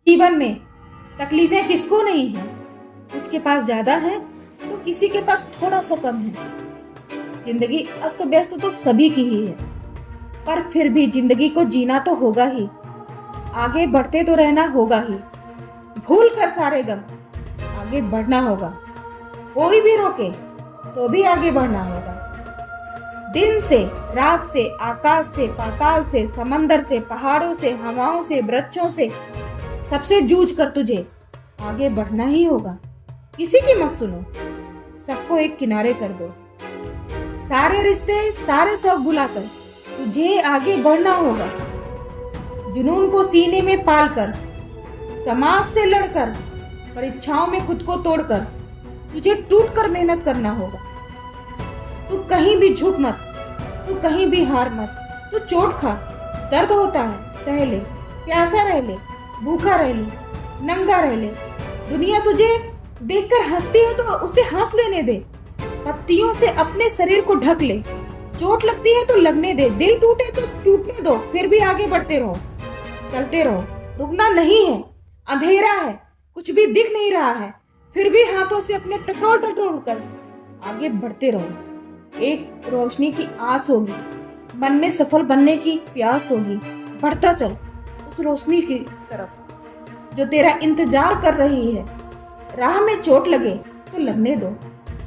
जीवन में तकलीफें किसको नहीं है। कुछ के पास ज्यादा है तो किसी के पास थोड़ा सा कम है। जिंदगी अस्त व्यस्त तो सभी की ही है, पर फिर भी जिंदगी को जीना तो होगा ही, आगे बढ़ते तो रहना होगा ही। भूल कर सारे गम आगे बढ़ना होगा, कोई भी रोके तो भी आगे बढ़ना होगा। दिन से रात से, आकाश से पाताल से, समंदर से, पहाड़ों से, हवाओं से, वृक्षों से, सबसे जूझ कर तुझे आगे बढ़ना ही होगा। किसी की मत सुनो, सबको एक किनारे कर दो। सारे रिश्ते सारे शौक भुलाकर तुझे आगे बढ़ना होगा। जुनून को सीने में पालकर, समाज से लड़कर, परीक्षाओं में खुद को तोड़कर तुझे टूट कर मेहनत करना होगा। तू कहीं भी झुक मत, तू कहीं भी हार मत। तू चोट खा, दर्द होता है, सह ले। प्यासा रह ले, भूखा रह ले, नंगा रह ले। दुनिया तुझे देखकर हंसती है तो उसे हंस लेने दे। पत्तियों से अपने शरीर को ढक ले। चोट लगती है तो लगने दे, दिल टूटे तो टूटने दो, फिर भी आगे बढ़ते रहो, चलते रहो। रुकना नहीं है, अंधेरा है, कुछ भी दिख नहीं रहा है, फिर भी हाथों से अपने टटोल टटोल कर आगे बढ़ते रहो। एक रोशनी की आस होगी, मन में सफल बनने की प्यास होगी। बढ़ता चल उस रोशनी की तरफ जो तेरा इंतजार कर रही है। राह में चोट लगे तो लगने दो,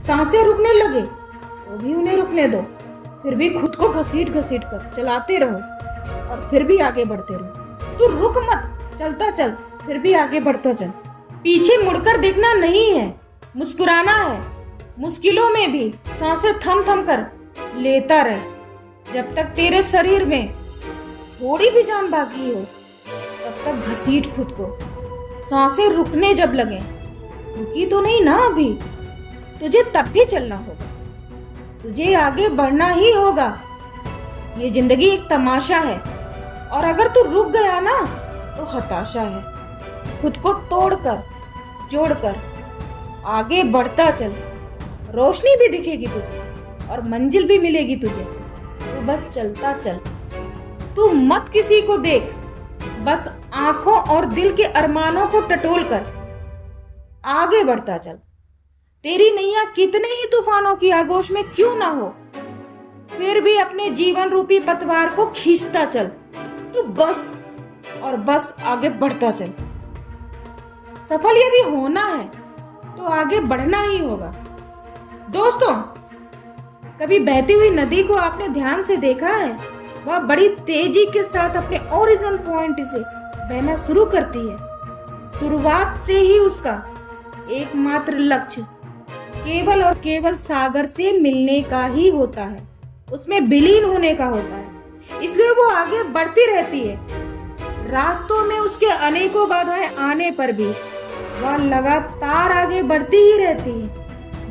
सांसें रुकने लगे तो भी उन्हें रुकने दो, फिर भी खुद को घसीट घसीट कर चलाते रहो और फिर भी आगे बढ़ते रहो। तू रुक मत, चलता चल, फिर भी आगे बढ़ता चल। पीछे मुड़कर देखना नहीं है, मुस्कुराना है। मुश्किलों में भी सांसें थम थम कर लेता रहे। जब तक तेरे शरीर में थोड़ी भी जान बाकी हो तब तक घसीट खुद को। सांसें रुकने जब लगे, रुकी तो नहीं ना अभी, तुझे तब भी चलना होगा, तुझे आगे बढ़ना ही होगा। ये जिंदगी एक तमाशा है और अगर तू रुक गया ना तो हताशा है। खुद को तोड़कर जोड़कर आगे बढ़ता चल। रोशनी भी दिखेगी तुझे और मंजिल भी मिलेगी तुझे, तो बस चलता चल। तू मत किसी को देख, बस आंखों और दिल के अरमानों को टटोल कर आगे बढ़ता चल। तेरी नैया कितने ही तूफानों की आगोश में क्यों ना हो, फिर भी अपने जीवन रूपी पतवार को खींचता चल। तू बस और बस आगे बढ़ता चल। सफल यदि होना है तो आगे बढ़ना ही होगा। दोस्तों, कभी बहती हुई नदी को आपने ध्यान से देखा है? वह बड़ी तेजी के साथ अपने ओरिजिन पॉइंट से बहना शुरू करती है। शुरुआत से ही उसका एकमात्र लक्ष्य केवल और केवल सागर से मिलने का ही होता है, उसमें विलीन होने का होता है। इसलिए वो आगे बढ़ती रहती है। रास्तों में उसके अनेकों बाधाएं आने पर भी वह लगातार आगे बढ़ती ही रहती है।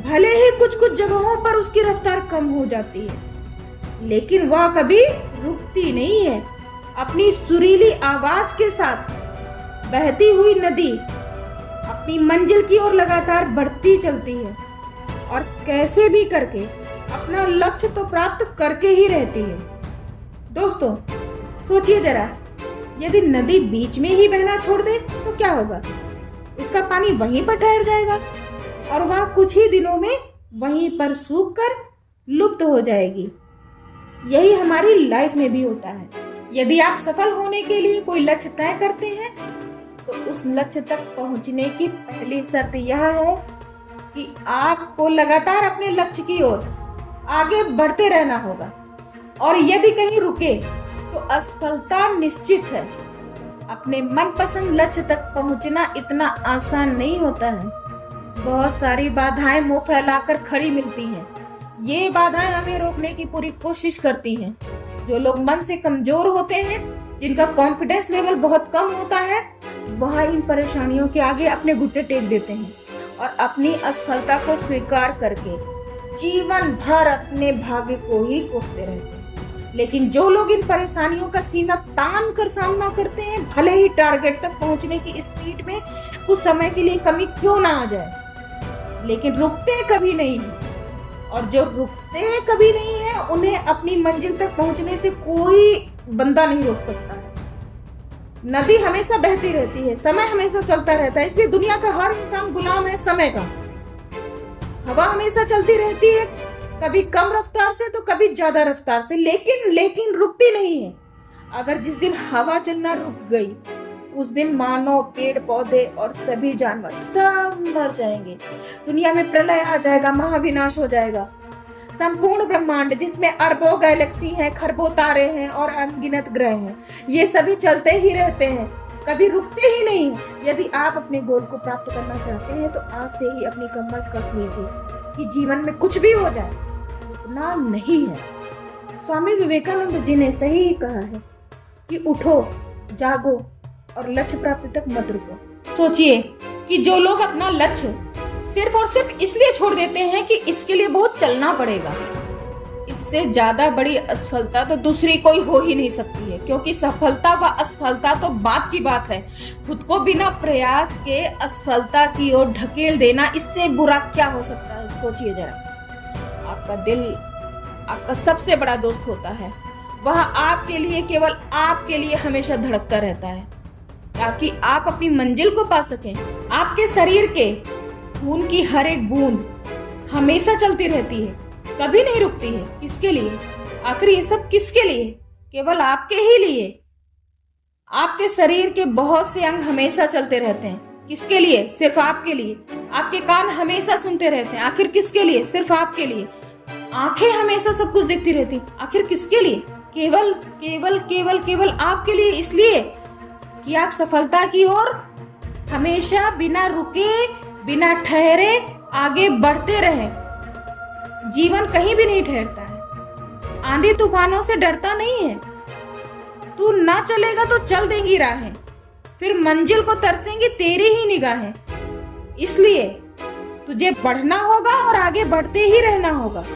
भले ही कुछ कुछ जगहों पर उसकी रफ्तार कम हो जाती है, लेकिन वह कभी रुकती नहीं है। अपनी सुरीली आवाज के साथ बहती हुई नदी अपनी मंजिल की ओर लगातार बढ़ती चलती है और कैसे भी करके अपना लक्ष्य तो प्राप्त करके ही रहती है। दोस्तों, सोचिए जरा, यदि नदी बीच में ही बहना छोड़ दे तो क्या होगा? उसका पानी वहीं पर ठहर जाएगा और वह कुछ ही दिनों में वहीं पर सूख कर लुप्त हो जाएगी। यही हमारी लाइफ में भी होता है। यदि आप सफल होने के लिए कोई लक्ष्य तय करते हैं तो उस लक्ष्य तक पहुंचने की पहली शर्त यह है कि आपको लगातार अपने लक्ष्य की ओर आगे बढ़ते रहना होगा। और यदि कहीं रुके तो असफलता निश्चित है। अपने मनपसंद लक्ष्य तक पहुंचना इतना आसान नहीं होता है। बहुत सारी बाधाएं मुंह फैलाकर खड़ी मिलती हैं। ये बाधाएं हमें रोकने की पूरी कोशिश करती हैं। जो लोग मन से कमजोर होते हैं, जिनका कॉन्फिडेंस लेवल बहुत कम होता है, वह इन परेशानियों के आगे अपने घुटने टेक देते हैं और अपनी असफलता को स्वीकार करके जीवन भर अपने भाग्य को ही कोसते रहते हैं। लेकिन जो लोग इन परेशानियों का सीना तान कर सामना करते हैं, भले ही टारगेट तक पहुंचने की स्पीड में कुछ समय के लिए कमी क्यों ना आ जाए, लेकिन रुकते कभी नहीं है। और जो रुकते कभी नहीं है, उन्हें अपनी मंजिल तक पहुंचने से कोई बंदा नहीं रोक सकता है। नदी हमेशा बहती रहती है, समय हमेशा चलता रहता है, इसलिए दुनिया का हर इंसान गुलाम है समय का। हवा हमेशा चलती रहती है, कभी कम रफ्तार से तो कभी ज्यादा रफ्तार से, लेकिन रुकती नहीं है। अगर जिस दिन हवा चलना रुक गई उस दिन मानव, पेड़ पौधे और सभी जानवर सब मर जाएंगे। दुनिया में प्रलय आ जाएगा, महाविनाश हो जाएगा। संपूर्ण ब्रह्मांड जिसमें अरबों गैलेक्सी हैं, खरबों तारे हैं और अनगिनत ग्रह हैं, ये सभी चलते ही रहते हैं, कभी रुकते ही नहीं। यदि आप अपने गोल को प्राप्त करना चाहते हैं तो आज से ही अपनी कमर कस लीजिए कि जीवन में कुछ भी हो जाए रुकना नहीं है। स्वामी विवेकानंद जी ने सही ही कहा है कि उठो, जागो और लक्ष्य प्राप्ति तक मत रुको। सोचिए कि जो लोग अपना लक्ष्य सिर्फ और सिर्फ इसलिए छोड़ देते हैं कि इसके लिए बहुत चलना पड़ेगा, इससे ज्यादा बड़ी असफलता तो दूसरी कोई हो ही नहीं सकती है। क्योंकि सफलता व असफलता तो बात की बात है, खुद को बिना प्रयास के असफलता की ओर ढकेल देना, इससे बुरा क्या हो सकता है। सोचिए जरा, आपका दिल आपका सबसे बड़ा दोस्त होता है, वह आपके लिए, केवल आपके लिए हमेशा धड़कता रहता है ताकि आप अपनी मंजिल को पा सकें। आपके शरीर के खून की हर एक बूंद हमेशा चलती रहती है, कभी नहीं रुकती है। किसके लिए? आखिर ये सब किसके लिए? केवल आपके ही लिए। आपके शरीर के बहुत से अंग हमेशा चलते रहते हैं, किसके लिए? सिर्फ आपके लिए। आपके कान हमेशा सुनते रहते हैं, आखिर किसके लिए? सिर्फ आपके लिए। आंखें हमेशा सब कुछ देखती रहती, आखिर किसके लिए? केवल केवल केवल केवल आपके लिए, इसलिए कि आप सफलता की ओर हमेशा बिना रुके, बिना ठहरे आगे बढ़ते रहें। जीवन कहीं भी नहीं ठहरता है, आंधी तूफानों से डरता नहीं है। तू ना चलेगा तो चल देंगी राहें, फिर मंजिल को तरसेंगी तेरी ही निगाहें। इसलिए तुझे बढ़ना होगा और आगे बढ़ते ही रहना होगा।